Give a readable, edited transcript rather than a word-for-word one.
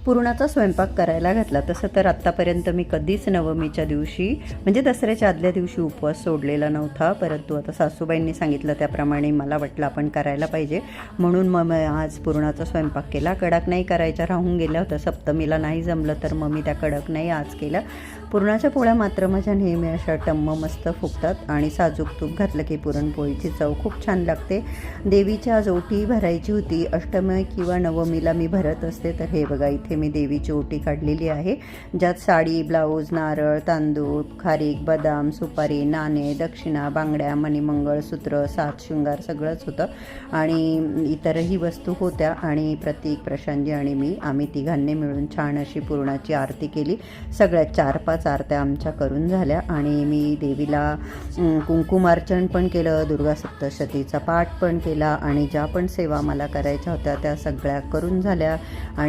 पुरणाचा स्वयंपाक करायला घातला. तसं तर आत्तापर्यंत मी कधीच नवमीच्या दिवशी म्हणजे दसऱ्याच्या आदल्या दिवशी उपवास सोडलेला नव्हता, परंतु आता सासूबाईंनी सांगितलं त्याप्रमाणे मला वाटलं आपण करायला पाहिजे, म्हणून मग आज पुरणाचा स्वयंपाक केला. कडक नाही करायच्या राहून गेल्या होत्या, सप्तमीला नाही जमलं तर मग मी त्या कडक नाही आज केल्या. पुरणाच्या पोळ्या मात्र माझ्या नेहमी अशा टम्म मस्त फुगतात आणि साजूक तूप घातलं की पुरणपोळीची चव खूप छान लागते. देवीची आज ओटी भरायची होती. अष्टमी किंवा नवमीला मी भरत असते. तर हे बघा, इथे मी देवीची ओटी काढलेली आहे, ज्यात साडी, ब्लाऊज, नारळ, तांदूळ, खारीक, बदाम, सुपारी, नाणे, दक्षिणा, बांगड्या, मणिमंगळसूत्र, सात शृंगार सगळंच होतं आणि इतरही वस्तू होत्या. आणि प्रतीक, प्रशांतजी आणि मी आम्ही तिघांनी मिळून छान अशी पुरणाची आरती केली. सगळ्यात 4-5 आरत्या आमच्या करून झाल्या आणि मी देवीला कुंकुमार्चन पण केलं, दुर्गा सप्तशतीचा पाठ पण केला आणि ज्या पण सेवा मला करायच्या होत्या त्या सगळ्या करून झाल्या. आणि